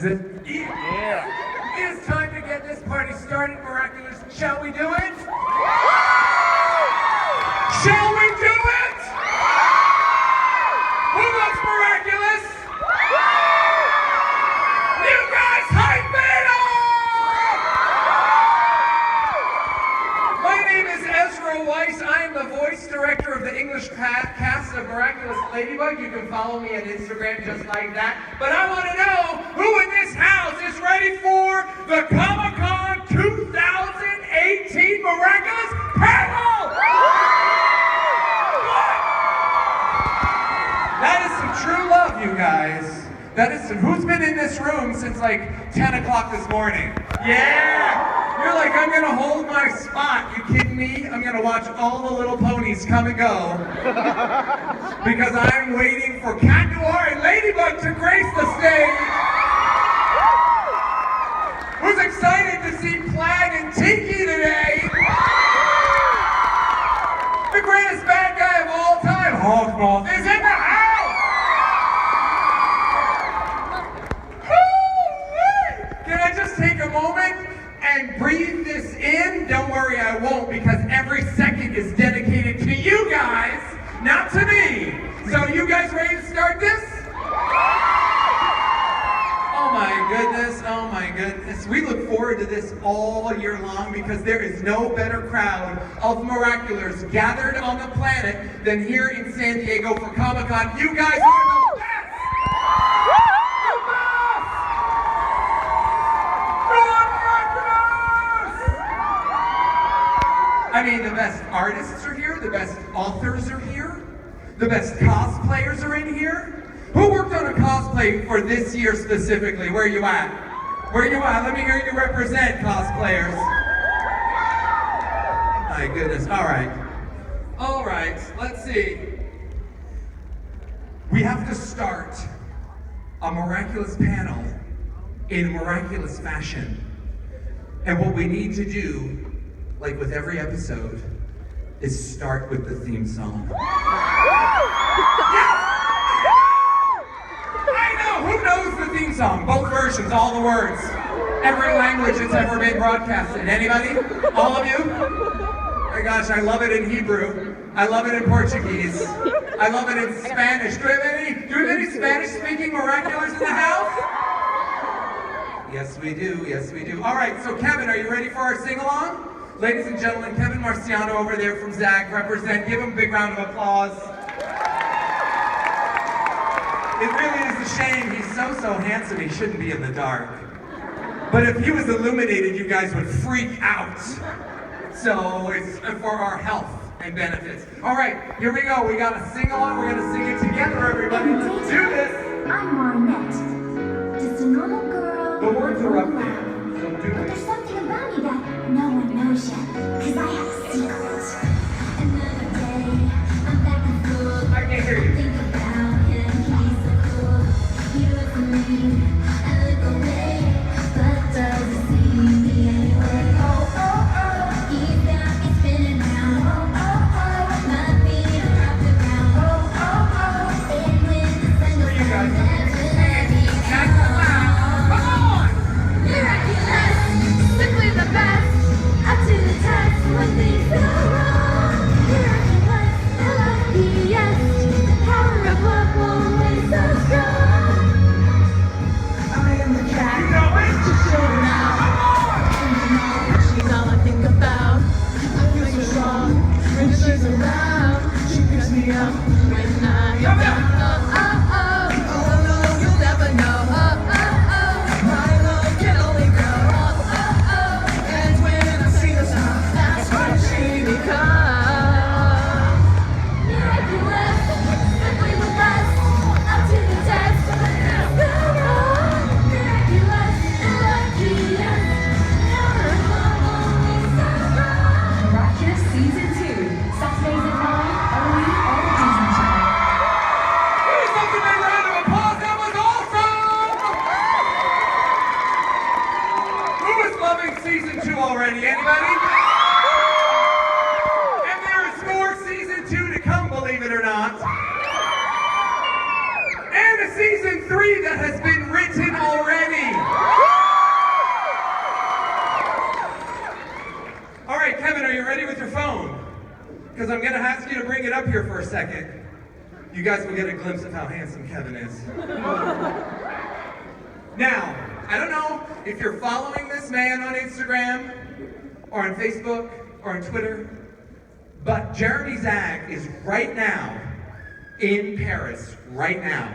it? Yeah. It is time to get this party started, Miraculous. Shall we do it? Shall we do it? Who loves Miraculous? You guys hype it up! My name is Ezra Weiss. I am the voice director of the English cast of Miraculous Ladybug. You can follow me on Instagram just like that. But I want to know who in this house is ready for the Comic-Con 2018 Miraculous panel! That is some true love, you guys. That is some, who's been in this room since like 10 o'clock this morning? Yeah! You're like, I'm gonna hold my spot. You kidding me? I'm gonna watch all the little ponies come and go. Because I'm waiting for Cat Noir and Ladybug to grace the stage. Who's excited to see Plaid and Tiki today? The greatest bad guy of all time, Hawk Moth, is in the house! Can I just take a moment and breathe this in? Don't worry, I won't, because every second is dedicated to you guys, not to me. So you guys ready to start this? Oh my goodness. We look forward to this all year long because there is no better crowd of Miraculous gathered on the planet than here in San Diego for Comic-Con. You guys are the best! I mean, the best artists are here, the best authors are here, the best cosplayers are in here. Who worked on a cosplay for this year specifically? Where are you at? Where are you at? Let me hear you represent, cosplayers. My goodness, all right, let's see. We have to start a Miraculous panel in miraculous fashion. And what we need to do, like with every episode, is start with the theme song. Yes! I know! Who knows the theme song? Both versions, all the words. Every language that's ever been broadcasted. Anybody? All of you? Oh my gosh, I love it in Hebrew. I love it in Portuguese. I love it in Spanish. Do we have any Spanish-speaking Miraculous in the house? Yes, we do. Yes, we do. All right, so Kevin, are you ready for our sing-along? Ladies and gentlemen, Kevin Marciano over there from ZAG, represent. Give him a big round of applause. It really is a shame. He's so handsome, he shouldn't be in the dark. But if he was illuminated, you guys would freak out. So it's for our health and benefits. All right, here we go. We got to sing along. We're going to sing it together, everybody. Let's do this. I'm Marnette, just a normal girl. The words are up there, so do But it. there's something about me that no one knows yet, cause I have a secret. Another day, I'm back in school. I can't hear you. Think about him, he's so cool. He looks at me, I look away, but doesn't see me anyway. Oh, oh, oh, he's got me spinning round. Oh, oh, oh, my feet are off the ground. Oh, oh, oh, and when the sun goes You guys. down, Come on! Miraculous, simply the best. Up to the test with the season 3 that has been written already. All right, Kevin, are you ready with your phone? Because I'm gonna ask you to bring it up here for a second. You guys will get a glimpse of how handsome Kevin is. Now, I don't know if you're following this man on Instagram, or on Facebook, or on Twitter, but Jeremy Zag is right now in Paris, right now,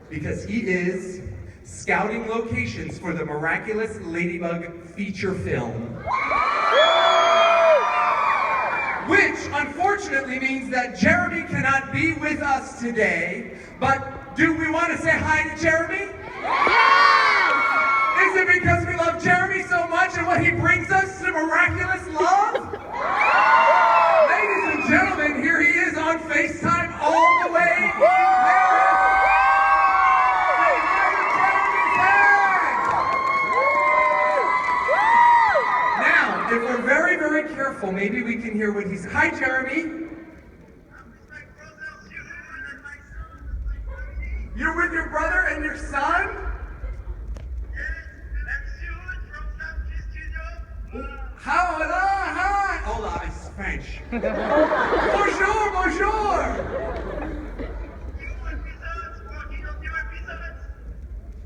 because he is scouting locations for the Miraculous Ladybug feature film. Which, unfortunately, means that Jeremy cannot be with us today, but do we want to say hi to Jeremy? Yes! Is it because we love Jeremy so much and what he brings us to miraculous love? Ladies and gentlemen, here he is on FaceTime all the way in Paris. Say hi to Jeremy Zag! Now, if we're very, very careful, maybe we can hear what he's... Hi, Jeremy. You're with your brother and your son? How? Hi. Hola, it's French. Bonjour, bonjour.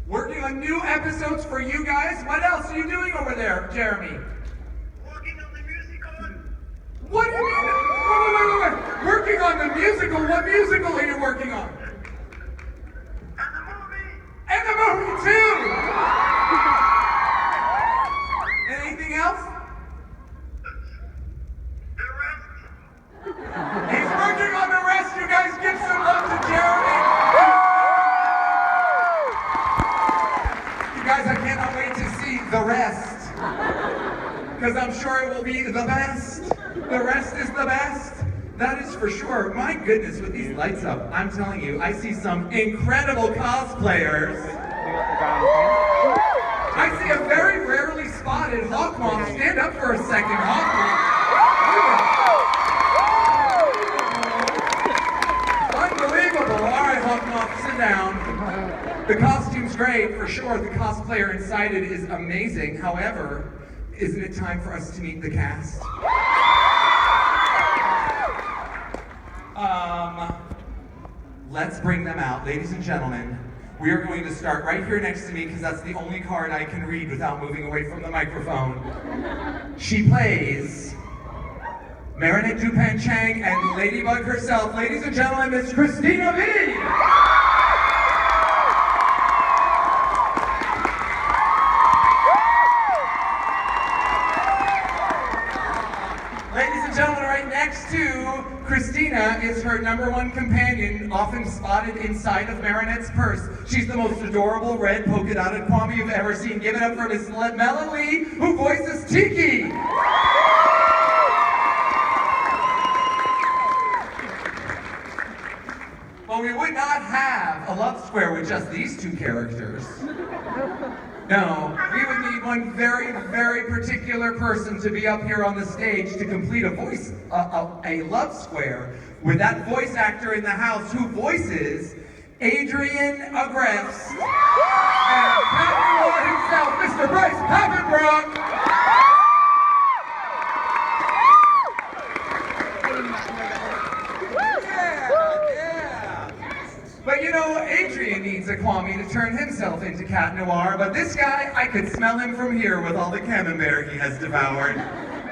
Working on new episodes for you guys? What else are you doing over there, Jeremy? Working on the musical. What do you mean? Wait. Working on the musical? What musical are you working on? And the movie too! Anything else? The rest. He's working on the rest. You guys give some love to Jeremy. You guys, I cannot wait to see the rest. Because I'm sure it will be the best. The rest is the best. That is for sure. My goodness, with these lights up, I'm telling you, I see some incredible cosplayers. I see a very rarely spotted Hawkmoth. Stand up for a second, Hawkmoth. Unbelievable. All right, Hawkmoth, sit down. The costume's great, for sure. The cosplayer inside it is amazing. However, isn't it time for us to meet the cast? Let's bring them out. Ladies and gentlemen, we are going to start right here next to me because that's the only card I can read without moving away from the microphone. She plays Marinette Dupan-Chang and Ladybug herself. Ladies and gentlemen, Miss Christina V. Ladies and gentlemen, right next to Christina is her #1 companion, often spotted inside of Marinette's purse. She's the most adorable red polka-dotted Kwame you've ever seen. Give it up for Miss Melanie, who voices Tiki. Well, we would not have a love square with just these two characters. No, we would need one very, very particular person to be up here on the stage to complete a love square with that voice actor in the house who voices Adrian Agreffs and Captain War himself, Mr. Bryce Papenbrook. But you know, Adrian needs a Kwame to turn himself into Cat Noir, but this guy, I could smell him from here with all the camembert he has devoured.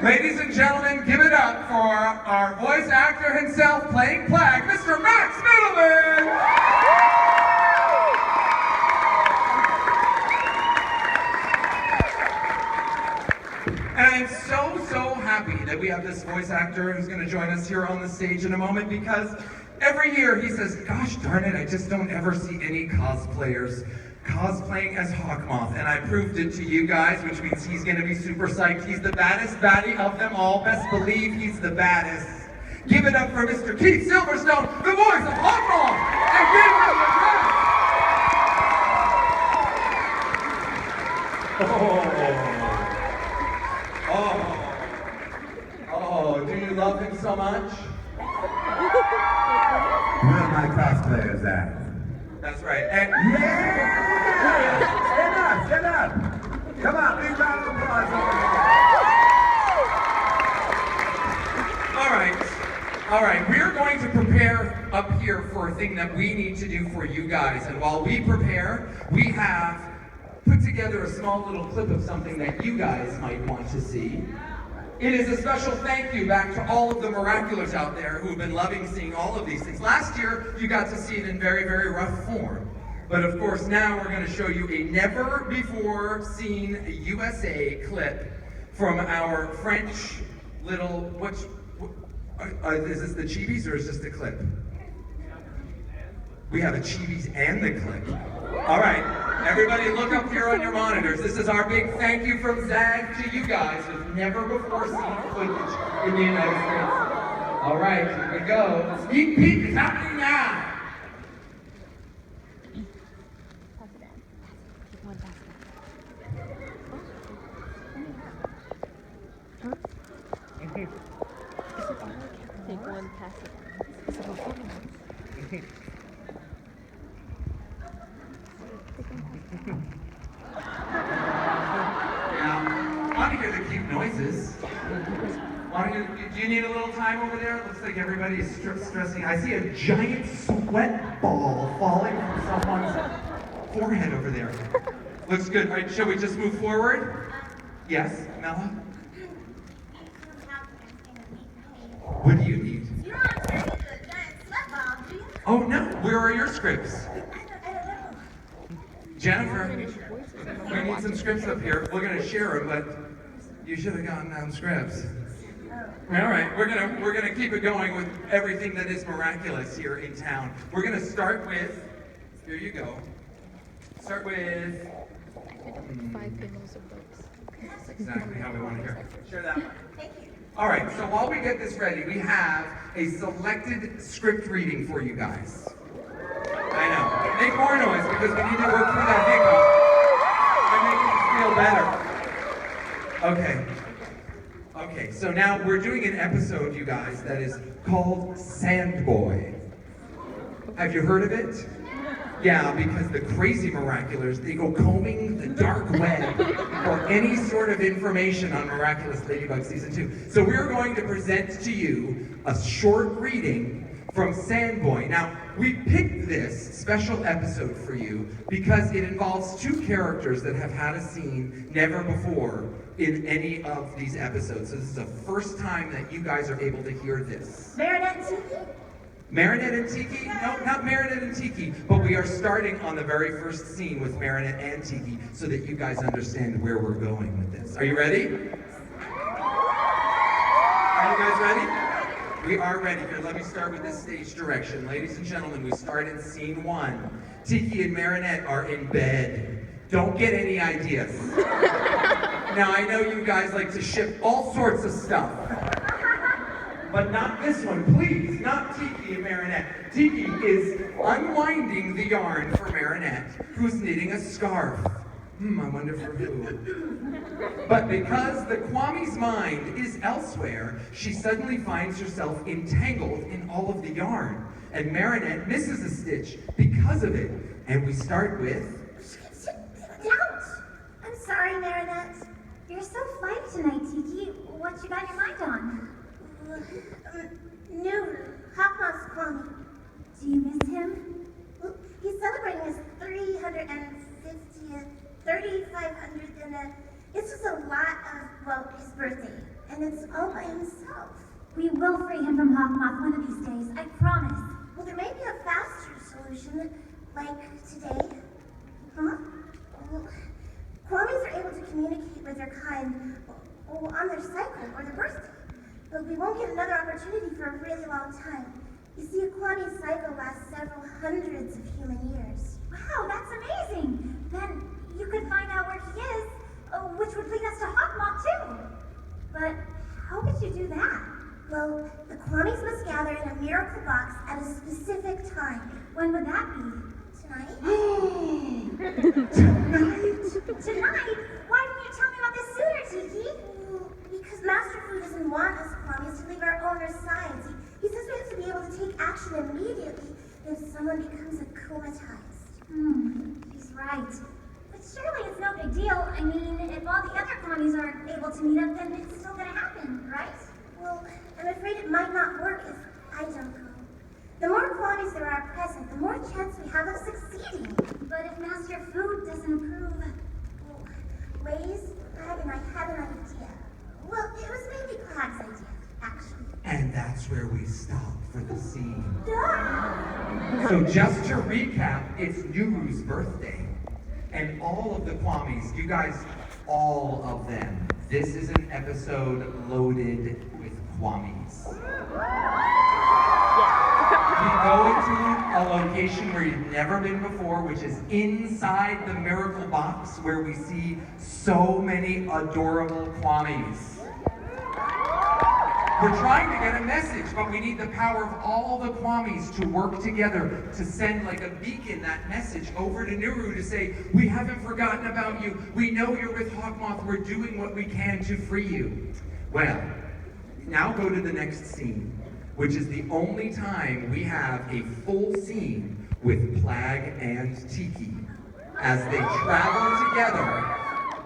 Ladies and gentlemen, give it up for our voice actor himself playing Plague, Mr. Max Middleman! And I'm so happy that we have this voice actor who's going to join us here on the stage in a moment, because every year he says, gosh darn it, I just don't ever see any cosplayers cosplaying as Hawkmoth. And I proved it to you guys, which means he's going to be super psyched. He's the baddest baddie of them all. Best believe he's the baddest. Give it up for Mr. Keith Silverstone, the voice of Hawkmoth, and Gabriel Oh, do you love him so much? Where are my cosplayers at? That's right. And here for a thing that we need to do for you guys. And while we prepare, we have put together a small little clip of something that you guys might want to see. It is a special thank you back to all of the Miraculous out there who have been loving seeing all of these things. Last year, you got to see it in very, very rough form. But of course, now we're going to show you a never-before-seen USA clip from our French little, is this the Chibis or is this the clip? We have a Chibis and the clip. All right, everybody look up here on your monitors. This is our big thank you from Zag to you guys with never-before-seen footage in the United States. All right, here we go. Sneak peek is happening now. Take one, pass it. Now, I want to hear the cute noises. Do you need a little time over there? Looks like everybody is stressing. I see a giant sweat ball falling from someone's forehead over there. Looks good. All right, shall we just move forward? Yes, Mella? What do you need? You don't have to carry the giant sweat ball, do you? Oh no, where are your scripts? I don't know. Jennifer, we need some scripts up here. We're gonna share them, but you should have gotten down scripts. All right, we're gonna keep it going with everything that is miraculous here in town. We're gonna start with, here you go. Start with 5 panels of books. exactly how we want to hear it. Share that one. Thank you. All right, so while we get this ready, we have a selected script reading for you guys. I know. Make more noise because we need to work through that hiccup and make it feel better. Okay, so now we're doing an episode, you guys, that is called Sandboy. Have you heard of it? Yeah, because the crazy Miraculous, they go combing the dark web for any sort of information on Miraculous Ladybug Season 2. So we're going to present to you a short reading from Sandboy. Now, we picked this special episode for you because it involves 2 characters that have had a scene never before in any of these episodes. So this is the first time that you guys are able to hear this. Marinette and Tiki? Marinette and Tiki? No, not Marinette and Tiki, but we are starting on the very first scene with Marinette and Tiki so that you guys understand where we're going with this. Are you ready? Are you guys ready? We are ready. Here, let me start with this stage direction. Ladies and gentlemen, we start in scene 1. Tiki and Marinette are in bed. Don't get any ideas. Now, I know you guys like to ship all sorts of stuff. But not this one, please. Not Tiki and Marinette. Tiki is unwinding the yarn for Marinette, who's knitting a scarf. I wonder for who. But because the Kwami's mind is elsewhere, she suddenly finds herself entangled in all of the yarn. And Marinette misses a stitch because of it. And we start with... Don't! I'm sorry, Marinette. You're so fine tonight, Tiki. What you got your mind on? New Hawkmoth's Kwami. Do you miss him? Well, he's celebrating his 350th, 3,500th, and it's just a lot of, well, his birthday. And it's all by himself. We will free him from Hawkmoth one of these days, I promise. Well, there may be a faster solution, like today. Huh? Well, Kwamis are able to communicate with their kind on their cycle or their birthday. But we won't get another opportunity for a really long time. You see, a Kwami's cycle lasts several hundreds of human years. Wow, that's amazing! Then you could find out where he is, which would lead us to Hawkmoth too. But how could you do that? Well, the Kwamis must gather in a miracle box at a specific time. When would that be? Tonight? Tonight? Why didn't you tell me about this sooner, Tiki? Well, because Master Fu doesn't want us Kwamis to leave our owner's sides. He says we have to be able to take action immediately if someone becomes akumatized. He's right. But surely it's no big deal. I mean, if all the other Kwamis aren't able to meet up, then it's still gonna the more chance we have of succeeding. But if Master Food doesn't approve, well, Weiss, Flag, and I had an idea. Well, it was mainly Flag's idea, actually. And that's where we stop for the scene. Duh! So just to recap, it's Nuru's birthday. And all of the Kwamis, you guys, all of them, this is an episode loaded with Kwamis. We go into a location where you've never been before, which is inside the Miracle Box, where we see so many adorable Kwamis. We're trying to get a message, but we need the power of all the Kwamis to work together to send like a beacon, that message over to Nuru to say, we haven't forgotten about you. We know you're with Hawkmoth. We're doing what we can to free you. Well, now go to the next scene, which is the only time we have a full scene with Plag and Tiki as they travel together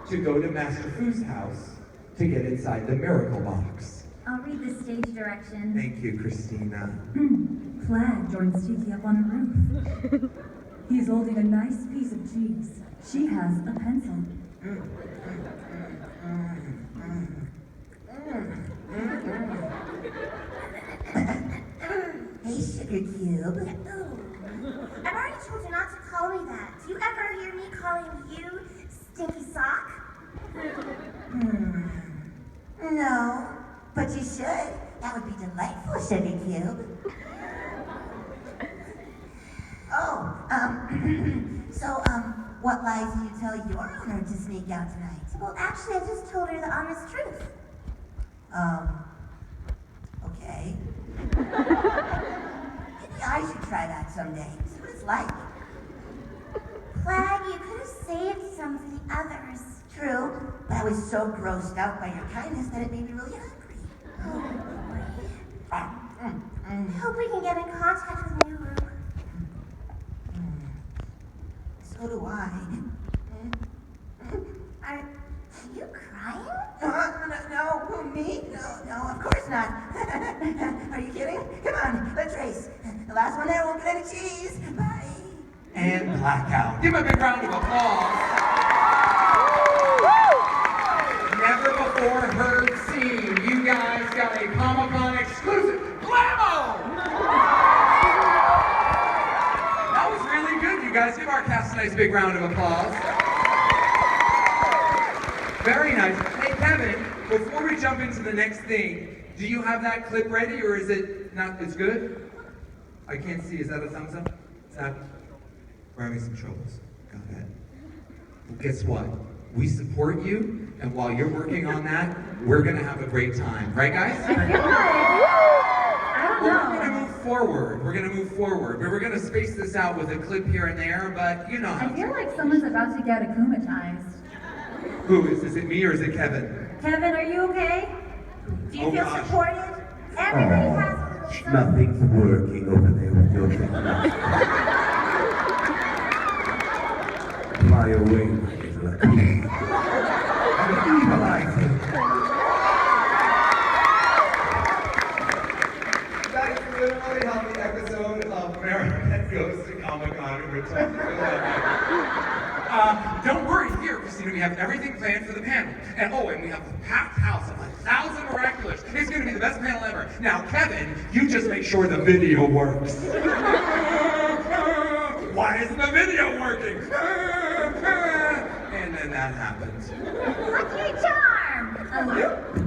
to go to Master Fu's house to get inside the Miracle Box. I'll read the stage directions. Thank you, Christina. Flag joins Tiki up on the roof. He's holding a nice piece of cheese. She has a pencil. Hey, Sugar Cube. I've already told you not to call me that. Do you ever hear me calling you Stinky Sock? No, but you should. That would be delightful, Sugar Cube. What lies do you tell your owner to sneak out tonight? Well, actually, I just told her the honest truth. Okay. Maybe I should try that someday. See what it's like. Flag, you could have saved some for the others. True, but I was so grossed out by your kindness that it made me really hungry. Oh, boy. I hope we can get in contact with Nuru. So do I. Are you crying? No, me? No, of course not. Are you kidding? Come on, let's race. The last one there won't get any cheese. Bye. And blackout. Give him a big round of applause. Never before heard scene. You guys got a Comic-Con exclusive. Blammo! That was really good, you guys. Give our cast a nice big round of applause. Very nice. Hey, Kevin, before we jump into the next thing, do you have that clip ready, or is it not as good? I can't see. Is that a thumbs up? Is that... We're having some troubles. Got that. Well, guess what? We support you, and while you're working on that, we're gonna have a great time. Right, guys? I feel like, I don't Well, know. we're gonna move forward. We're gonna move forward. We're gonna space this out with a clip here and there, but you know how I feel like someone's about to get akumatized. Who is? Is it me or is it Kevin? Kevin, are you okay? Do you Oh, feel gosh. supported? Everybody has a little something. Nothing's working over there with your technology. Fly away, my little Akuma. And equalize him. That's literally how the episode of America Goes to Comic-Con would talk about. Don't worry, here, Christina, we have everything planned for the panel. And we have a packed house of 1,000 Miraculous. It's gonna be the best panel ever. Now, Kevin, you just make sure the video works. Why isn't the video working? And then that happens. Lucky charm!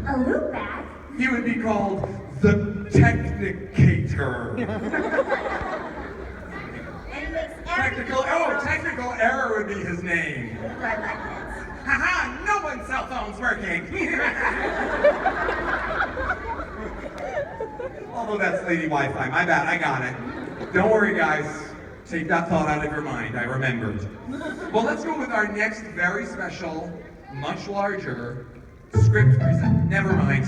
A loop bag? He would be called the Technicator. And he makes Technical error would be his name. Right like this. Haha, no one's cell phone's working. Although that's Lady Wi-Fi, my bad, I got it. Don't worry, guys. Take that thought out of your mind, I remembered. Well, let's go with our next very special, much larger script present. Never mind.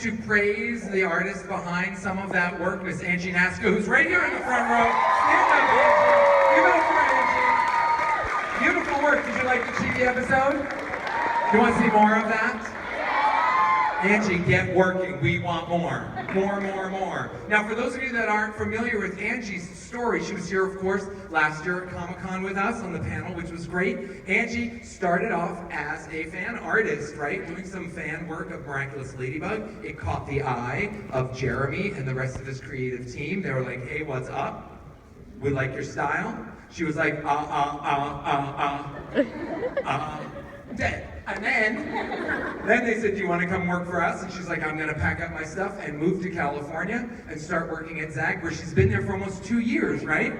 To praise the artist behind some of that work, Miss Angie Nasco, who's right here in the front row. Stand up, Angie. Give it up for Angie. Beautiful work. Did you like the TV episode? You want to see more of that? Angie, get working. We want more. More. Now, for those of you that aren't familiar with Angie's story, she was here, of course, last year at Comic-Con with us on the panel, which was great. Angie started off as a fan artist, right? Doing some fan work of Miraculous Ladybug. It caught the eye of Jeremy and the rest of his creative team. They were like, hey, what's up? We like your style. She was like, dead. And then they said, do you want to come work for us? And she's like, I'm going to pack up my stuff and move to California and start working at ZAG, where she's been there for almost 2 years, right?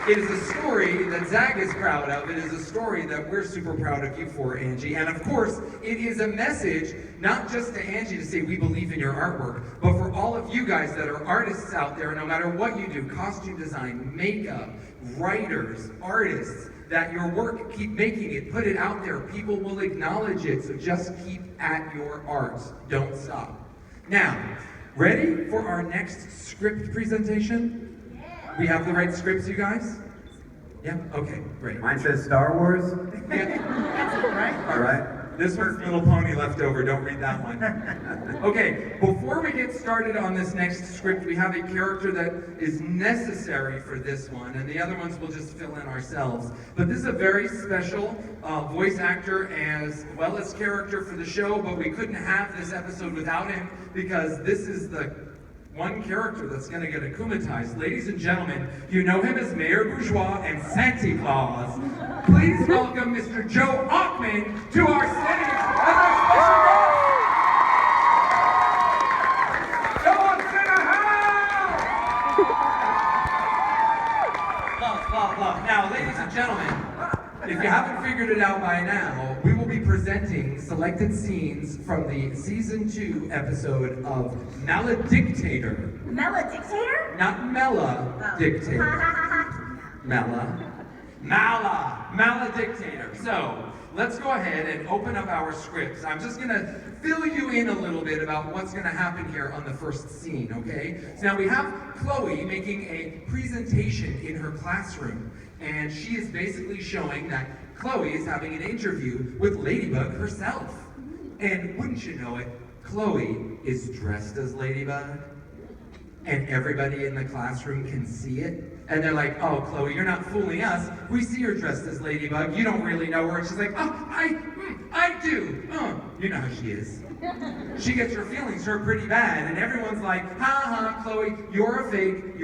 It is a story that ZAG is proud of. It is a story that we're super proud of you for, Angie. And of course, it is a message, not just to Angie to say we believe in your artwork, but for all of you guys that are artists out there, no matter what you do, costume design, makeup, writers, artists, that your work, keep making it, put it out there. People will acknowledge it, so just keep at your art. Don't stop. Now, ready for our next script presentation? We have the right scripts, you guys? Yeah? Okay, great. Mine says Star Wars. Yeah. All right. This one's Little Pony left over. Don't read that one. Okay, before we get started on this next script, we have a character that is necessary for this one, and the other ones we'll just fill in ourselves. But this is a very special voice actor as well as character for the show, but we couldn't have this episode without him because this is the one character that's going to get akumatized. Ladies and gentlemen, you know him as Mayor Bourgeois and Santa Claus. Please welcome Mr. Joe Ockman to our stage as our special guest. Joe Ockman, love. Now, ladies and gentlemen, if you haven't figured it out by now, we will be presenting selected scenes from the season 2 episode of Maledictator. Maledictator? Not Mela Dictator. Maledictator. So, let's go ahead and open up our scripts. I'm just gonna fill you in a little bit about what's gonna happen here on the first scene, okay? So now we have Chloe making a presentation in her classroom, and she is basically showing that Chloe is having an interview with Ladybug herself. And wouldn't you know it, Chloe is dressed as Ladybug, and everybody in the classroom can see it. And they're like, oh, Chloe, you're not fooling us. We see her dressed as Ladybug. You don't really know her. And she's like, oh, I do. You know how she is. She gets her feelings hurt pretty bad. And everyone's like, Chloe, you're a fake,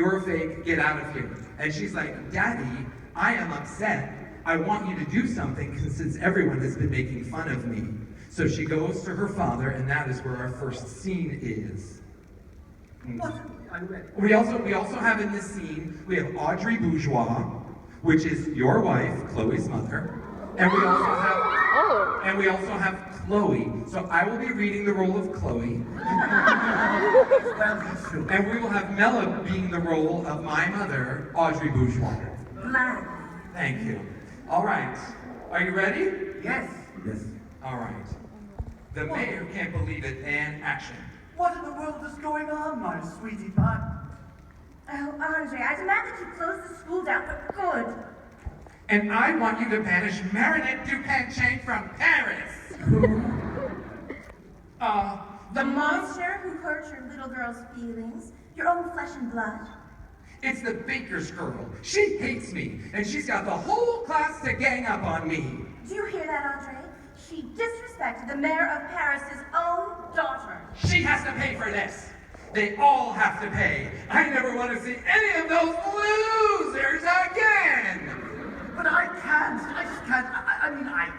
get out of here. And she's like, Daddy, I am upset. I want you to do something since everyone has been making fun of me. So she goes to her father, and that is where our first scene is. We also have in this scene, we have Audrey Bourgeois, which is your wife, Chloe's mother. And we also have Chloe. So I will be reading the role of Chloe. And we will have Mela being the role of my mother, Audrey Bourgeois. Thank you. All right. Are you ready? Yes. All right. The mayor can't believe it, and action. What in the world is going on, my sweetie pie? Oh, Andre, I demand that you close the school down for good. And I want you to banish Marinette Dupanchain from Paris. The monster who hurt your little girl's feelings, your own flesh and blood. It's the baker's girl. She hates me, and she's got the whole class to gang up on me. Do you hear that, Andre? She disrespected the mayor of Paris's own daughter. She has to pay for this. They all have to pay. I never want to see any of those losers again. But I can't. I just can't. I mean, I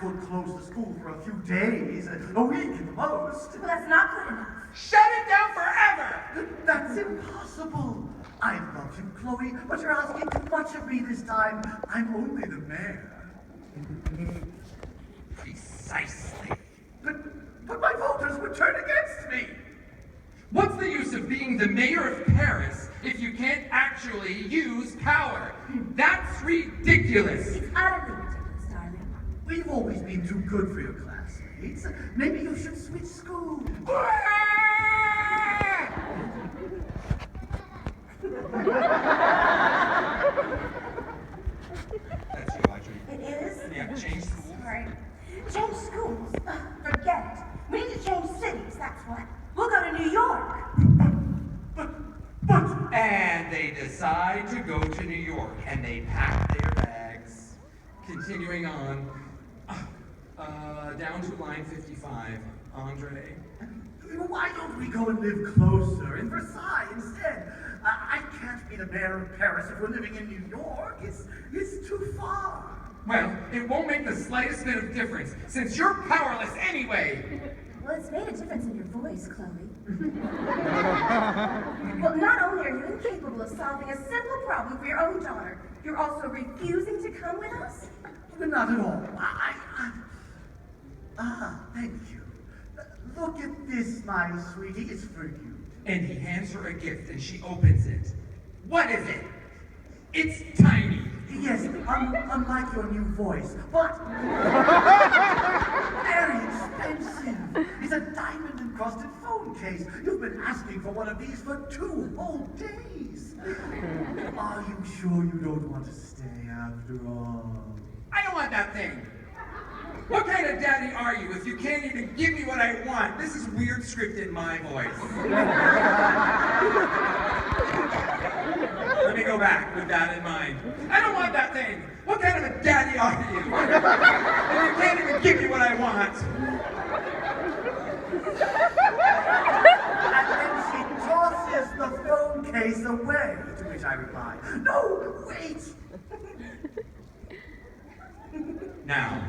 could close the school for a few days, a week at the most. Well, that's not good enough. Shut it down forever. That's impossible. I love you, Chloe, but you're asking too much of me this time. I'm only the mayor. Precisely. But my voters would turn against me. What's the use of being the mayor of Paris if you can't actually use power? That's ridiculous. It's utterly ridiculous, darling. We've always been too good for your classmates. Maybe you should switch schools. That's you, Audrey. It is? Yeah, change schools. Sorry. Change schools? Ugh, forget it. We need to change cities, that's what. We'll go to New York. And they decide to go to New York, and they pack their bags. Continuing on, down to line 55, Andre. Why don't we go and live closer in Versailles instead? I can't be the mayor of Paris if we're living in New York. It's too far. Well, it won't make the slightest bit of difference, since you're powerless anyway. Well, it's made a difference in your voice, Chloe. Well, not only are you incapable of solving a simple problem for your own daughter, you're also refusing to come with us? Not at all. Thank you. Look at this, my sweetie. It's for you. And he hands her a gift, and she opens it. What is it? It's tiny. Yes, unlike your new voice, but very expensive. It's a diamond-encrusted phone case. You've been asking for one of these for 2 whole days. Are you sure you don't want to stay after all? I don't want that thing. What kind of daddy are you if you can't even give me what I want? This is weird script in my voice. Let me go back with that in mind. I don't want that thing. What kind of a daddy are you? If you can't even give me what I want. And then she tosses the phone case away, to which I reply, no, wait! Now,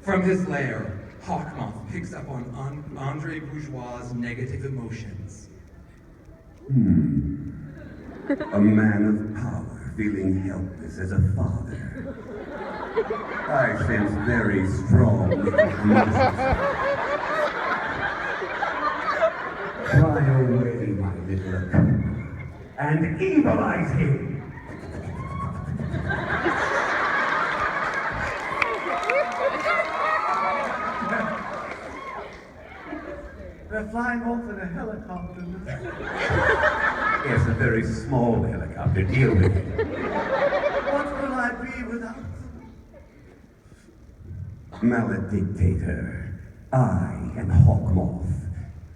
from his lair, Hawkmoth picks up on Andre Bourgeois' negative emotions. A man of power feeling helpless as a father. I sense very strong emotions. Fly away, my little, and evilize him. They're flying off in a helicopter. Yes, a very small helicopter. Deal with it. What will I be without them? Maledictator, I am Hawkmoth.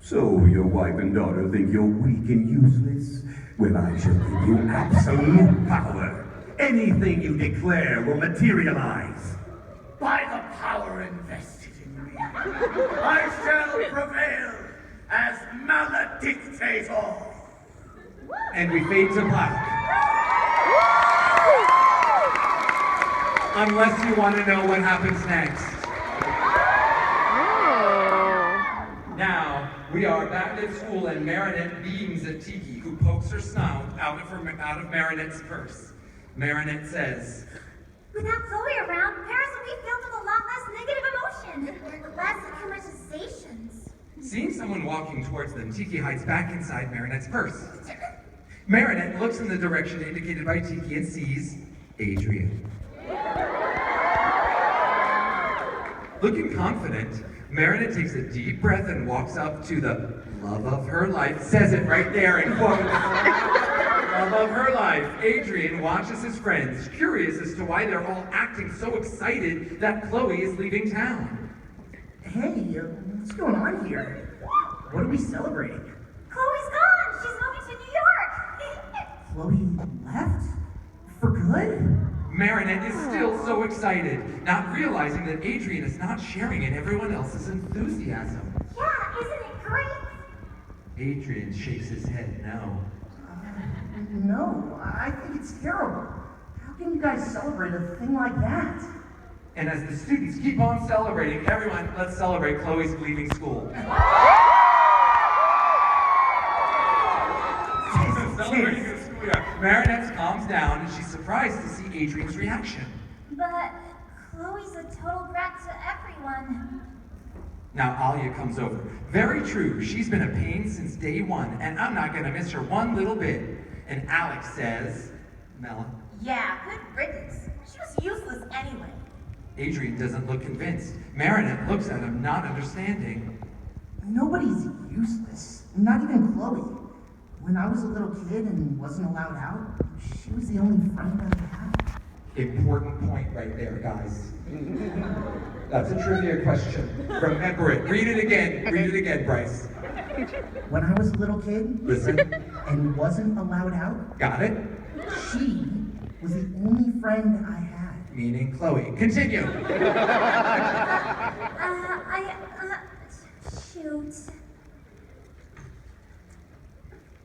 So your wife and daughter think you're weak and useless? Well, I shall give you absolute power. Anything you declare will materialize. By the power invested in me, I shall prevail as Maledictator. And we fade to black. Unless you want to know what happens next. Now, we are back at school and Marinette beams at Tiki, who pokes her snout out of Marinette's purse. Marinette says, Without Chloe around, Paris will be filled with a lot less negative emotion. Less conversations. seeing someone walking towards them, Tiki hides back inside Marinette's purse. Marinette looks in the direction indicated by Tiki and sees Adrian. Looking confident, Marinette takes a deep breath and walks up to the love of her life, says it right there in quotes. Love of her life. Adrian watches his friends, curious as to why they're all acting so excited that Chloe is leaving town. Hey, what's going on here? What are we celebrating? Chloe's gone. She's moving to New York. Chloe left? For good? Marinette is still so excited, not realizing that Adrian is not sharing in everyone else's enthusiasm. Yeah, isn't it great? Adrian shakes his head no. No, I think it's terrible. How can you guys celebrate a thing like that? And as the students keep on celebrating, everyone, let's celebrate Chloe's leaving school. Celebrating the school year. Marinette calms down and she's surprised to see Adrian's reaction. But Chloe's a total brat to everyone. Now Alia comes over. Very true, she's been a pain since day one, and I'm not gonna miss her one little bit. And Alex says, Mela. Yeah, good riddance. She was useless anyway. Adrian doesn't look convinced. Marinette looks at him, not understanding. Nobody's useless. Not even Chloe. When I was a little kid and wasn't allowed out, she was the only friend I had. Important point right there, guys. That's a trivia question. Remember it. Read it again. Read it again, Bryce. When I was a little kid Listen. and wasn't allowed out, Got it? she was the only friend I had. Meaning Chloe. Continue. Shoot.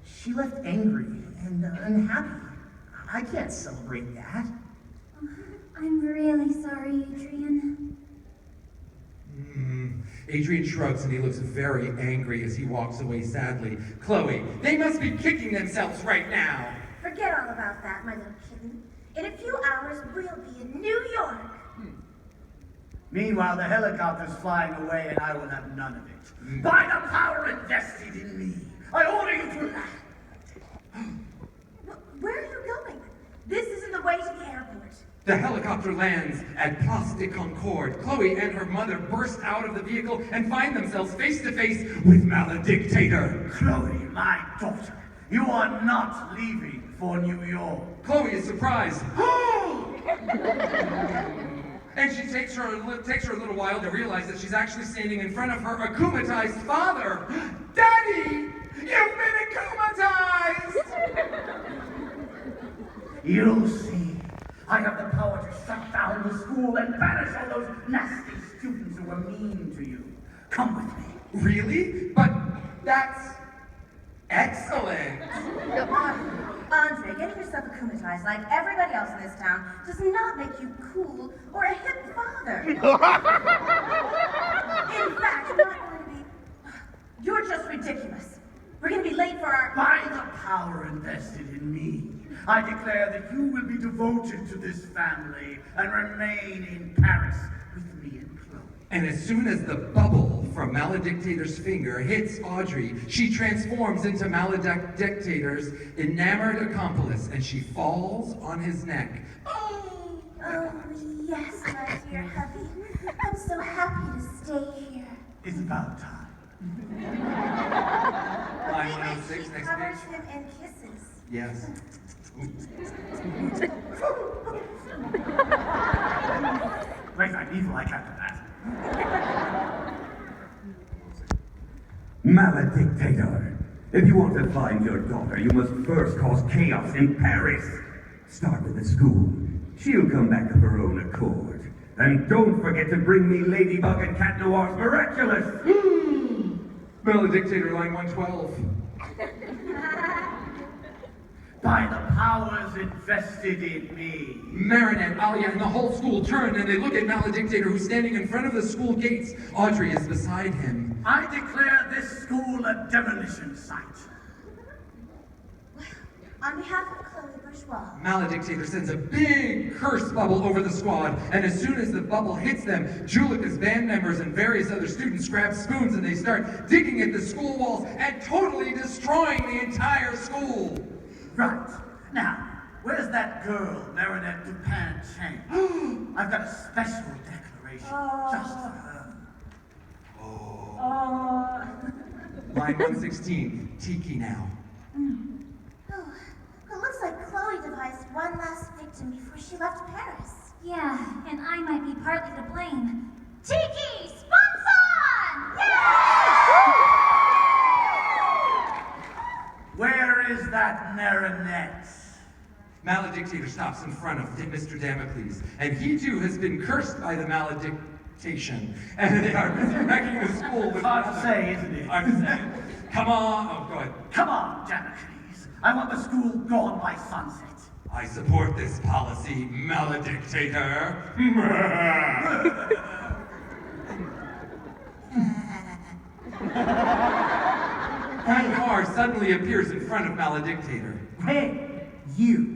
She left angry and unhappy. I can't celebrate that. I'm really sorry, Adrian. Adrian shrugs and he looks very angry as he walks away sadly. Chloe, they must be kicking themselves right now. Forget all about that, my little kitten. In a few hours, we'll be in New York. Meanwhile, the helicopter's flying away and I will have none of it. By the power invested in me, I order you to land. Where are you going? This isn't the way to the airport. The helicopter lands at Place de Concorde. Chloe and her mother burst out of the vehicle and find themselves face to face with Maledictator. Chloe, my daughter, you are not leaving for New York. Chloe is surprised. And she takes her a little while to realize that she's actually standing in front of her akumatized father. Daddy, you've been akumatized! You'll see. I have the power to shut down the school and banish all those nasty students who were mean to you. Come with me. Really? But that's excellent. Andre, getting yourself akumatized like everybody else in this town does not make you cool or a hip father. In fact, you're not going to be... You're just ridiculous. We're going to be late for our... By the power invested in me, I declare that you will be devoted to this family and remain in Paris with me and Chloe. And as soon as the bubble from Maledictator's finger hits Audrey, she transforms into Maledictator's enamored accomplice and she falls on his neck. Oh, yes, my dear hubby. I'm so happy to stay here. It's about time. Line She 106, next covers page. him in kisses. Yes. Wait, I'm evil, I can't do that. Maledictator, if you want to find your daughter, you must first cause chaos in Paris. Start with the school. She'll come back of her own accord. And don't forget to bring me Ladybug and Cat Noir's Miraculous. Maledictator, line 112. By the powers invested in me. Marinette, Alia, and the whole school turn and they look at Maledictator who's standing in front of the school gates. Audrey is beside him. I declare this school a demolition site. On behalf of Chloe Bourgeois, Maledictator sends a big curse bubble over the squad, and as soon as the bubble hits them, Julica's band members and various other students grab spoons and they start digging at the school walls and totally destroying the entire school. Right. Now, where's that girl, Marinette Dupin Chang? I've got a special declaration decoration Oh. just for her. Oh. Line 116, Tiki now. Oh, it looks like Chloe devised one last victim before she left Paris. Yeah, and I might be partly to blame. Tiki, sponsor! Where is that Marinette? Maledictator stops in front of Mr. Damocles, and he too has been cursed by the maledictation. And they are wrecking the school with Hard to say, isn't it? Hard to say. Come on. Oh, go ahead. Come on, Damocles. I want the school gone by sunset. I support this policy, maledictator. Noir suddenly appears in front of maledictator. Hey, you.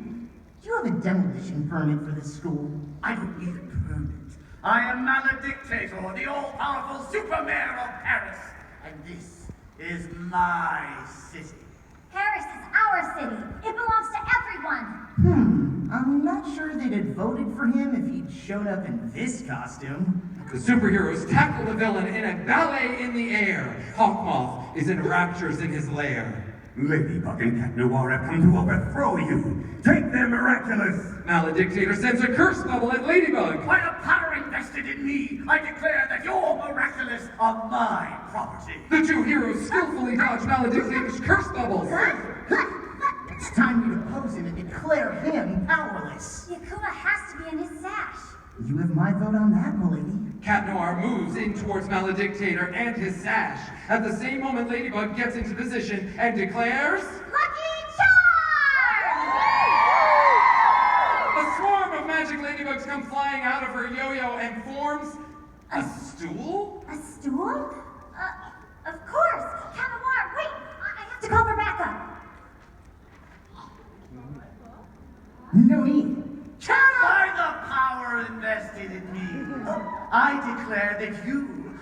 Do you have a demolition permit for this school? I don't need a permit. I am Maledictator, the all-powerful super mayor of Paris. And this is my city. Paris is our city. It belongs to everyone. I'm not sure they'd have voted for him if he'd showed up in this costume. The superheroes tackle the villain in a ballet in the air. Hawkmoth is in raptures in his lair. Ladybug and Cat Noir have come to overthrow you. Take them, Miraculous! Maledictator sends a curse bubble at Ladybug. By the power invested in me, I declare that your Miraculous are my property. The two heroes skillfully dodge Maledictator's curse bubbles. It's time you to pose him and declare him powerless. Yakuma has to be in his sash. You have my vote on that, milady. Cat Noir moves in towards Maledictator and his sash. At the same moment, Ladybug gets into position and declares... Lucky Charm! A swarm of magic ladybugs come flying out of her yo-yo and forms... a stool? A stool? Of course. Cat Noir, wait! I have to call for backup. No need. By the power invested in me, I declare that you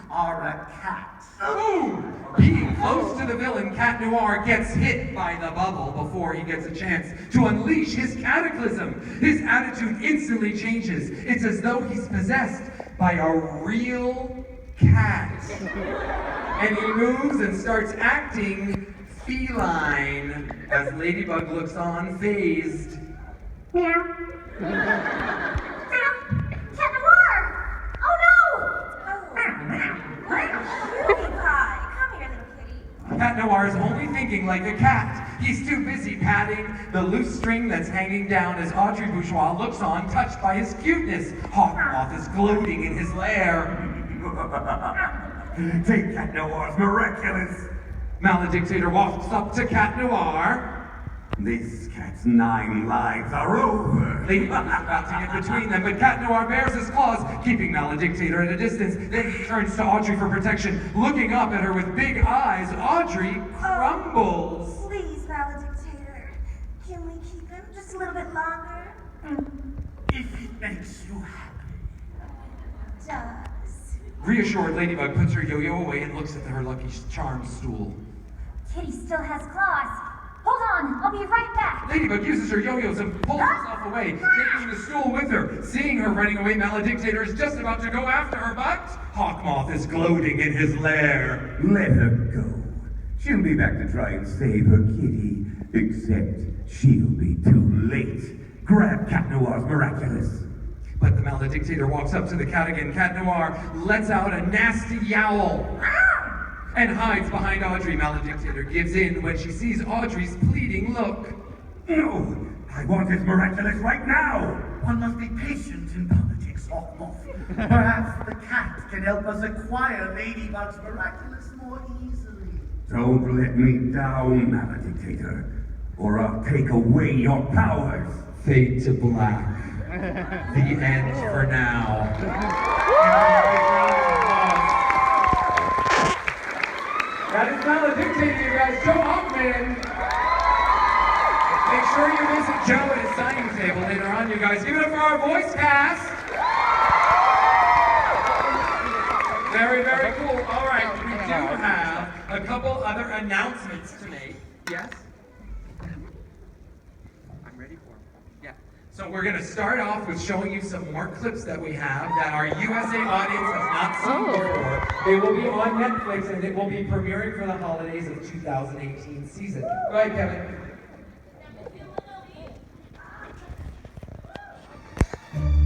are a cat. Boom! Being close to the villain, Cat Noir gets hit by the bubble before he gets a chance to unleash his cataclysm. His attitude instantly changes. It's as though he's possessed by a real cat. And he moves and starts acting feline as Ladybug looks on, phased. Meow. Cat Noir! Oh no! Cutie pie. Come here, little kitty. Cat Noir is only thinking like a cat. He's too busy patting the loose string that's hanging down as Audrey Bourgeois looks on, touched by his cuteness. Hawkmoth is gloating in his lair. Take Cat Noir's Miraculous! Maledictator walks up to Cat Noir. This cat's 9 lives are over! Ladybug is about to get between them, but Cat Noir bares his claws, keeping Maledictator at a distance. Then he turns to Audrey for protection. Looking up at her with big eyes, Audrey crumbles. Please, Maledictator. Can we keep him just a little bit longer? If it makes you happy. Does. Reassured, Ladybug puts her yo-yo away and looks at her Lucky Charm stool. Kitty still has claws. Hold on, I'll be right back. Ladybug uses her yo-yos and pulls herself away, taking the stool with her. Seeing her running away, Maledictator is just about to go after her, but Hawkmoth is gloating in his lair. Let her go. She'll be back to try and save her kitty. Except she'll be too late. Grab Cat Noir's Miraculous. But the Maledictator walks up to the cat again. Cat Noir lets out a nasty yowl and hides behind Audrey. Maledictator gives in when she sees Audrey's pleading look. No! I want his Miraculous right now! One must be patient in politics, Hawkmoth. Perhaps the cat can help us acquire Ladybug's Miraculous more easily. Don't let me down, Maledictator, or I'll take away your powers. Fade to black. The end for now. That is Maledictator, you guys. Joe Hoffman. Make sure you visit Joe at his signing table later on, you guys. Give it up for our voice cast. Very, very cool. All right, we do have a couple other announcements to make. Yes? I'm ready for them. Yeah. So we're gonna start off with showing you some more clips that we have that our USA audience has not seen before. They will be on Netflix and it will be premiering for the holidays of 2018 season. Go ahead, Kevin.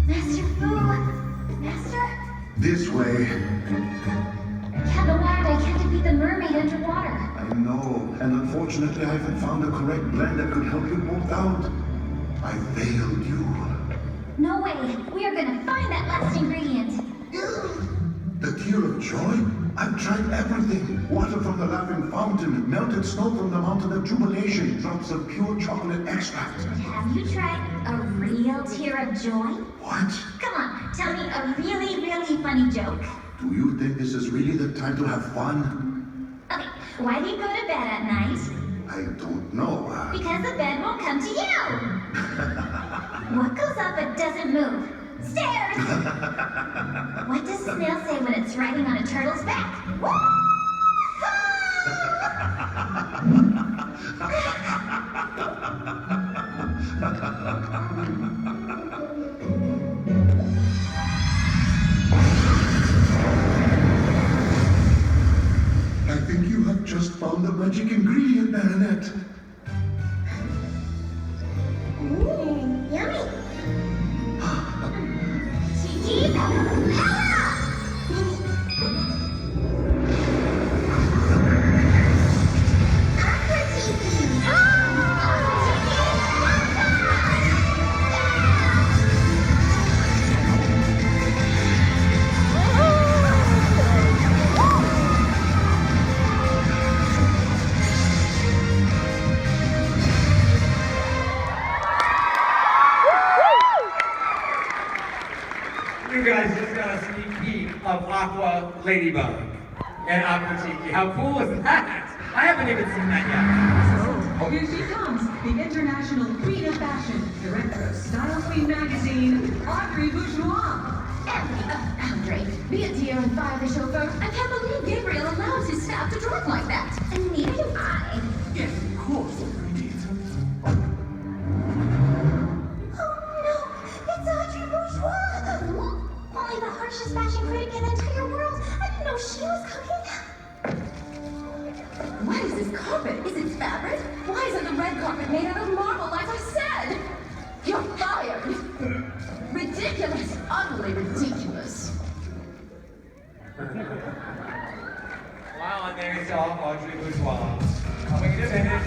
Master Fu! Master? This way. Captain Wyatt, I can't defeat the mermaid underwater. I know, and unfortunately I haven't found a correct blend that could help you both out. I failed you. No way! We are gonna find that last ingredient! The tear of joy? I've tried everything. Water from the laughing fountain, melted snow from the mountain of jubilation, drops of pure chocolate extract. Have you tried a real tear of joy? What? Come on, tell me a really, really funny joke. Do you think this is really the time to have fun? Okay, why do you go to bed at night? I don't know. Because the bed won't come to you! What goes up but doesn't move? Stairs! What does a snail say when it's riding on a turtle's back? I think you have just found the magic ingredient, Baronet. Yummy! Tiki? You guys just got a sneak peek of Aqua Ladybug and Aqua Tiki. How cool is that? I haven't even seen that yet. Here she comes, the international queen of fashion, director of Style Queen magazine, Audrey Bourgeois. Andre, be a dear and fire the chauffeur. I can't believe Gabriel allows his staff to drive like that. And neither do I. Yes, of course, indeed. Oh no, it's Audrey Bourgeois. Only the harshest fashion critic in the entire world. I didn't know she was coming. What is this carpet? Is it fabric? Why isn't the red carpet made out of marble like I said? You're fired. Ridiculous, utterly ridiculous. Wow, and there you saw Audrey Bourgeois. Wait a minute.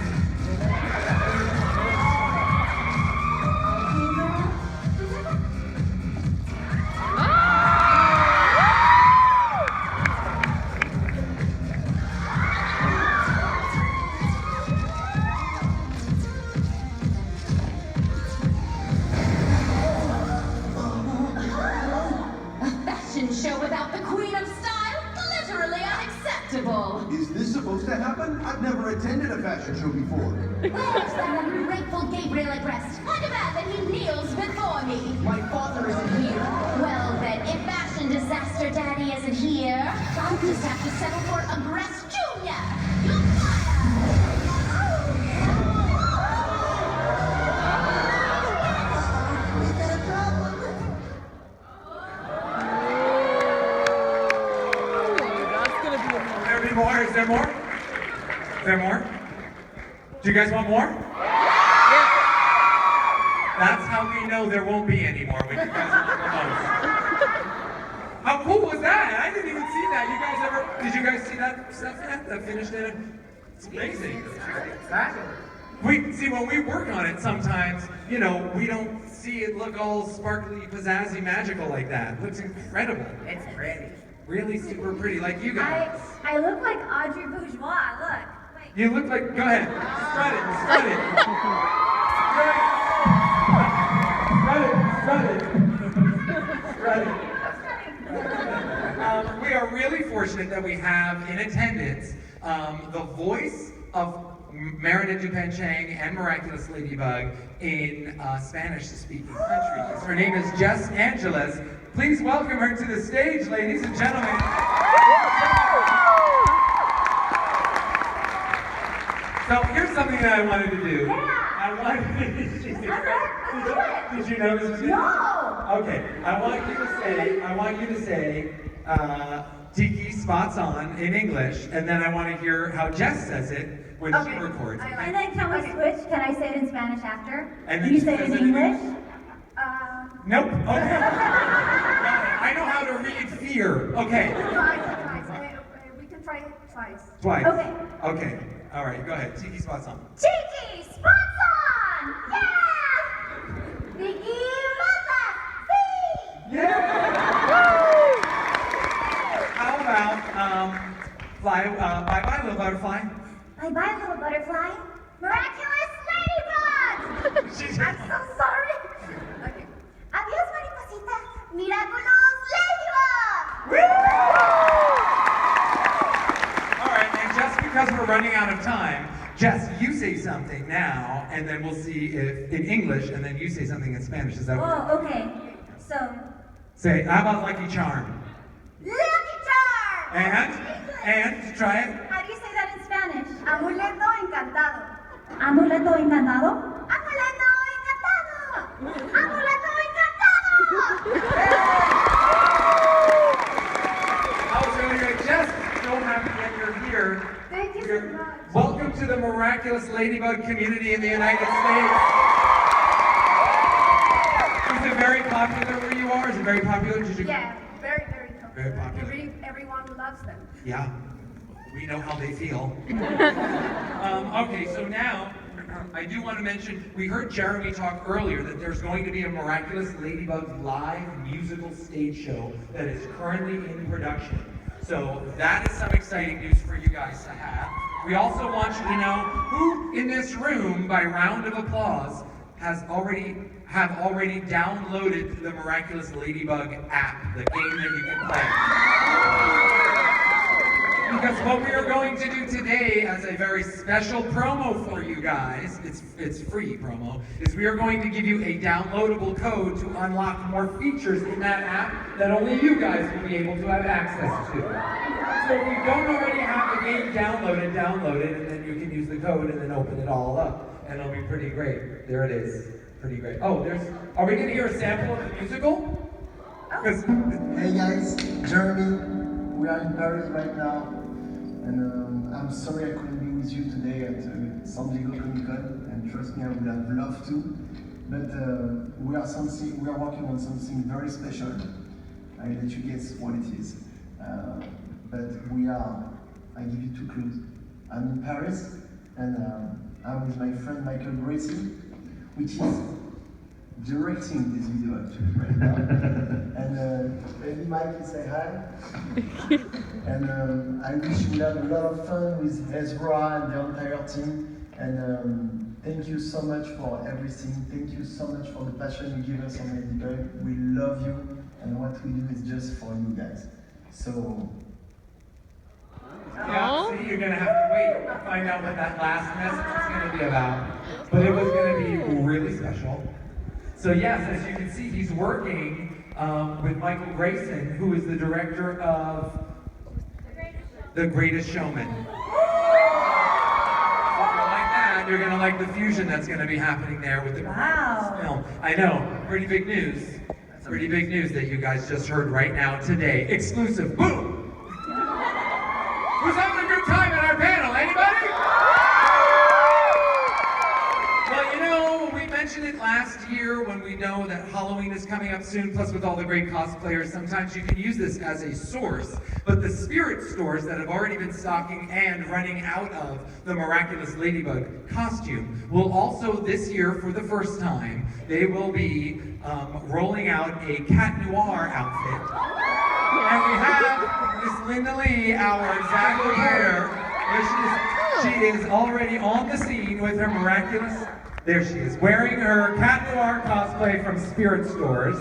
Show without the queen of style? Literally unacceptable. Is this supposed to happen? I've never attended a fashion show before. Where's that ungrateful Gabriel at rest? I demand that he kneels before me. My father isn't here. Well then, if Fashion Disaster Daddy isn't here, I'll just have to settle for Aggress Jr. You're More? Is there more? Is there more? Do you guys want more? Yeah. That's how we know there won't be any more when you guys want the most. How cool was that? I didn't even see that. Did you guys see that stuff yet? That finished it? It's amazing. When we work on it sometimes, you know, we don't see it look all sparkly, pizzazzy, magical like that. It looks incredible. It's pretty. Really super pretty, like you guys. I look like Audrey Bourgeois, look. Wait. You look like, go ahead, strut it. We are really fortunate that we have in attendance the voice of Marinette Dupenchang and Miraculous Ladybug in Spanish-speaking countries. Her name is Jess Angeles. Please welcome her to the stage, ladies and gentlemen. So here's something that I wanted to do. Yeah. I wanted to Did you know this was No! Okay, I want you to say, Tiki spots on in English, and then I want to hear how Jess says it when she records. And then can we switch? Can I say it in Spanish after? And then You she say it says in English? Nope. Okay. I know how to read fear. Okay. Twice. We can try it twice. Twice. Okay. Okay. All right. Go ahead. Tiki spots on. Cheeky spots on! Yeah! Vicky Mata! See! How about fly? Bye bye, little butterfly. Bye-bye, little butterfly. Miraculous Ladybug! She's I'm so sorry. Okay. Adios, mariposita. Miraculous Ladybug! All right. And just because we're running out of time, Jess, you say something now, and then we'll see if in English, and then you say something in Spanish. Is that what? Oh, okay. So, Say, how about Lucky Charm? Lucky Charm! And try it. How do you say that in Spanish? Amuleto encantado. Amuleto encantado? Amuleto encantado! Amuleto encantado! That was really good. Jess, so happy that you're here. Thank you so much. Welcome to the Miraculous Ladybug community in the United States. Is it very popular where you are? Is it very popular? Did you... Yeah, very, very popular. Very popular. Everyone loves them. Yeah, we know how they feel. Okay, so now I do want to mention, we heard Jeremy talk earlier that there's going to be a Miraculous Ladybug live musical stage show that is currently in production. So that is some exciting news for you guys to have. We also want you to know who in this room, by round of applause, have already downloaded the Miraculous Ladybug app, the game that you can play. Because what we are going to do today as a very special promo for you guys, it's free promo, is we are going to give you a downloadable code to unlock more features in that app that only you guys will be able to have access to. So if you don't already have the game downloaded, download it, and then you can use the code and then open it all up. And it'll be pretty great. There it is. Pretty great. Oh, are we going to hear a sample of the musical? Hey guys, Jeremy. We are in Paris right now, and I'm sorry I couldn't be with you today at San Diego Comic Con, and trust me, I would have loved to. But we are working on something very special. I'll let you guess what it is. But I give you two clues. I'm in Paris, and I'm with my friend Michael Gracie, which is directing this video actually right now. And maybe Mike can say hi. And I wish you have a lot of fun with Ezra and the entire team. And thank you so much for everything. Thank you so much for the passion you give us on Ladybug. We love you, and what we do is just for you guys. So. Yeah, see, you're going to have to wait to find out what that last message is going to be about. But it was going to be really special. So yes, as you can see, he's working with Michael Grayson, who is the director of The Greatest Showman. So if you like that, you're going to like the fusion that's going to be happening there with the Miraculous film. I know, pretty big news. Pretty big news that you guys just heard right now today. Exclusive, boom! Who's having a good time at our panel? Anybody? Well, you know, we mentioned it last year when we know that Halloween is coming up soon, plus with all the great cosplayers, sometimes you can use this as a source, but the spirit stores that have already been stocking and running out of the Miraculous Ladybug costume will also this year, for the first time, they will be rolling out a Cat Noir outfit. And we have Miss Linda Lee, our Zach reporter. She is already on the scene with her miraculous. There she is, wearing her Cat Noir cosplay from Spirit Stores.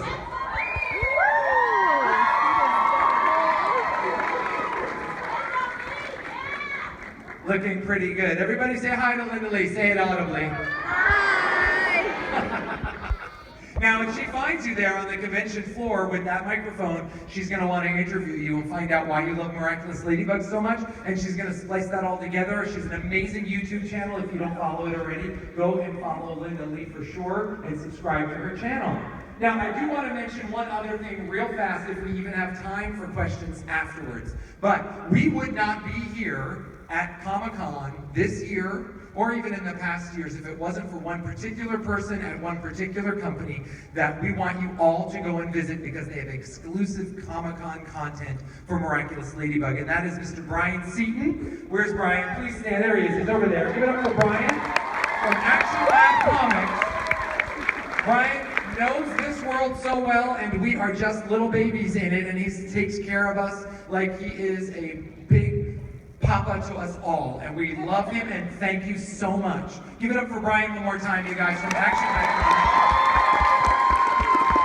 Looking pretty good. Everybody say hi to Linda Lee. Say it audibly. Hi. Now, if she finds you there on the convention floor with that microphone, she's going to want to interview you and find out why you love Miraculous Ladybug so much, and she's going to splice that all together. She's an amazing YouTube channel. If you don't follow it already, go and follow Linda Lee for sure, and subscribe to her channel. Now, I do want to mention one other thing real fast, if we even have time for questions afterwards. But we would not be here at Comic-Con this year, or even in the past years, if it wasn't for one particular person at one particular company that we want you all to go and visit because they have exclusive Comic-Con content for Miraculous Ladybug, and that is Mr. Brian Seaton. Where's Brian? Please stand. There he is. He's over there. Give it up for Brian from Action Lab Comics. Brian knows this world so well, and we are just little babies in it, and he takes care of us like he is a big papa to us all, and we love him, and thank you so much. Give it up for Brian one more time, you guys, from Action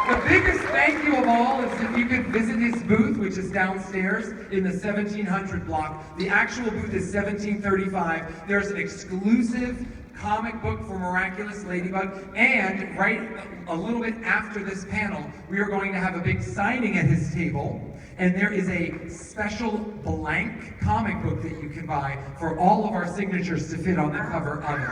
Lab. The biggest thank you of all is if you could visit his booth, which is downstairs in the 1700 block. The actual booth is 1735. There's an exclusive comic book for Miraculous Ladybug, and right a little bit after this panel, we are going to have a big signing at his table, and there is a special blank comic book that you can buy for all of our signatures to fit on the cover of it.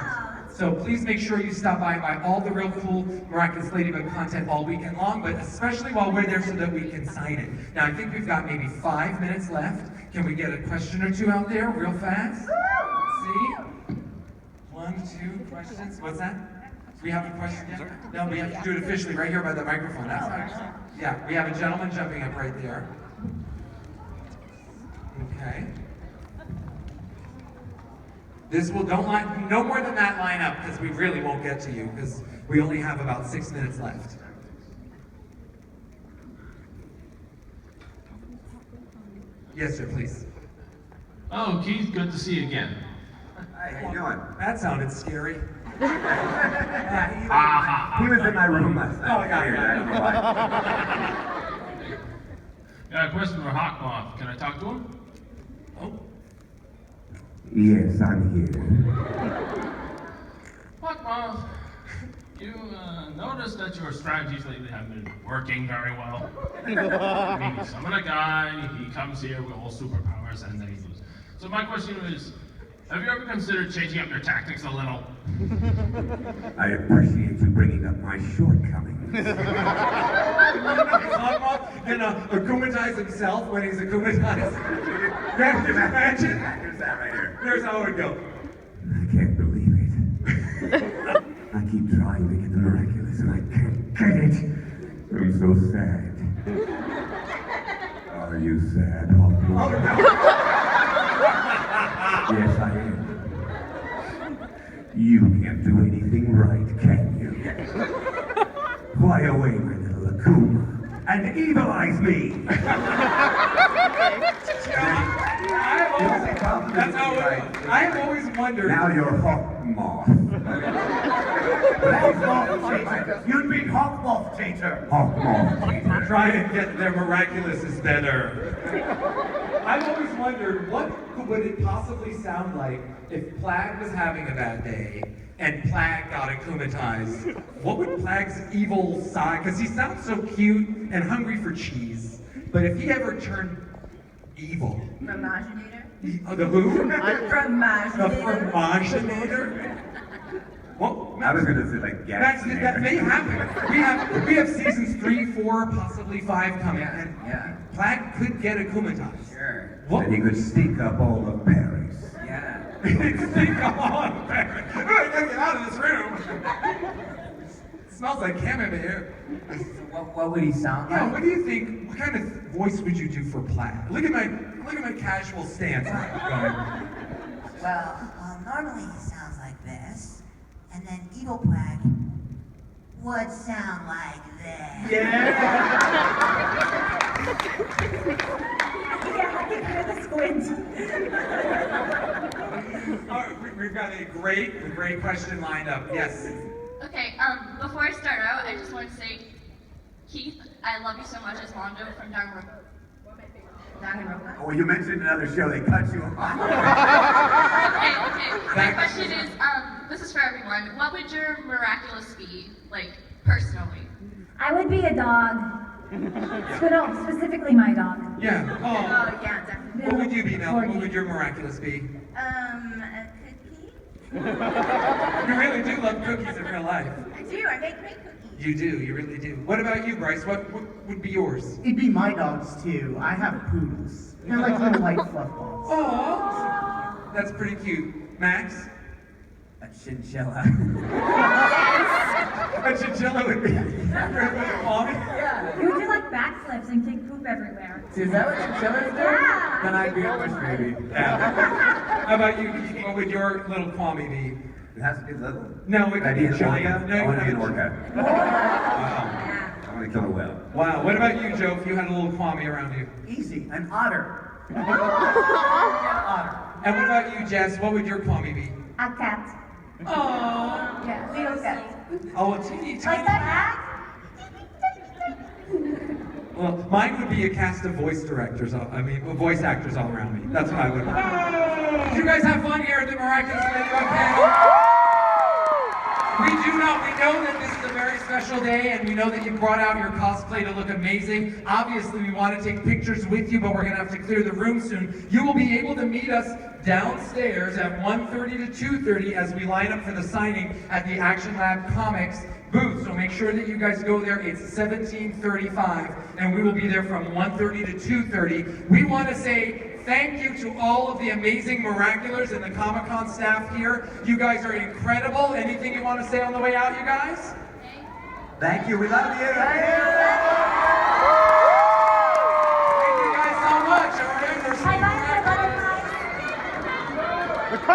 So please make sure you stop by and buy all the real cool Miraculous Ladybug content all weekend long, but especially while we're there so that we can sign it. Now, I think we've got maybe 5 minutes left. Can we get a question or two out there real fast? Let's see. 1, 2 questions. What's that? We have a question yet? No, we have to do it officially right here by the microphone. That's actually. Yeah, we have a gentleman jumping up right there. Okay. This will, don't line, no more than that line up, because we really won't get to you, because we only have about 6 minutes left. Yes, sir, please. Oh, Keith, good to see you again. Hi, how you doing? That sounded scary. He was in my room last night. Oh, I got it. I don't know why. Got a question for Hawkmoth. Can I talk to him? Oh. Yes, I'm here. Hawkmoth, you noticed that your strategies lately haven't been working very well. I mean, you summon a guy, he comes here with all superpowers, and then he loses. So my question is, have you ever considered changing up your tactics a little? I appreciate you bringing up my shortcomings. Hawkmoth gonna akumatize himself when he's akumatized. Can you imagine? Here's that right here. There's how it would go. I can't believe it. I keep trying to get the miraculous and I can't get it. I'm so sad. Are you sad, Hawkmoth? Oh, no. Yes, I am. You can't do anything right, can you? Fly away, my little Akuma, and evilize me! I have always wondered. Now you're Hawkmoth. You'd be Hawkmoth, Tater. Hawkmoth. Try and get their miraculous is better. I've always wondered, what would it possibly sound like if Plague was having a bad day and Plague got akumatized? What would Plague's evil side, because he sounds so cute and hungry for cheese, but if he ever turned evil. Fromaginator? The who? Fromaginator. The fromaginator? Well, I was going to say like gas. That may happen. We have seasons 3, 4, possibly 5 coming, and Plague could get akumatized. Sure. And he could stink up all of Paris. Yeah. Stink up all of Paris. I gotta get out of this room. It smells like camembert. What would he sound like? Yeah, what do you think? What kind of voice would you do for Plague? Look at my casual stance. Well, normally he sounds like this, and then Evil Plague would sound like this. Yeah. Yeah, I can hear the squint. All right, we've got a great question lined up. Yes. Okay, before I start out, I just want to say, Keith, I love you so much as Mondo from Danganronpa. Oh, you mentioned another show, they cut you off. Okay. My question is, this is for everyone. What would your miraculous be, like, personally? I would be a dog. No, specifically my dog. Yeah. Oh, Oh. yeah, definitely. What would you be, Mel? What would your miraculous be? A cookie? You really do love cookies in real life. I do, I make great cookies. You do, you really do. What about you, Bryce? What would be yours? It'd be my dogs too. I have poodles. They're like little white fluff balls. Oh, that's pretty cute. Max? A chinchilla. A chinchilla would be mommy? You would do like backflips and kick poop everywhere. Is that what chinchillas do? Yeah. Then I'd be a bush baby. Yeah. How about you? What would your little Kwame be? It has to be little. No, it could be an giant. orca. No, I you want to be an can orca. Wow. I want to kill a whale. Wow. What about you, Joe, if you had a little Kwame around you? Easy, an otter. Otter. And what about you, Jess? What would your Kwame be? A cat. Oh. Yeah, little cat. Oh, a teeny Like tiny. that? Well, mine would be a cast of voice directors. Voice actors all around me. That's what I would want. Did you guys have fun here at the Miraculous Ladybug panel? We know that this is a very special day, and we know that you brought out your cosplay to look amazing. Obviously, we want to take pictures with you, but we're going to have to clear the room soon. You will be able to meet us downstairs at 1:30 to 2:30 as we line up for the signing at the Action Lab Comics booth. So make sure that you guys go there. It's 1735, and we will be there from 1:30 to 2:30. We want to say thank you to all of the amazing Miraculars and the Comic-Con staff here. You guys are incredible. Anything you want to say on the way out, you guys? Thank you. We love you. Thank you guys so much. All right, we're Bye-bye, bye-bye.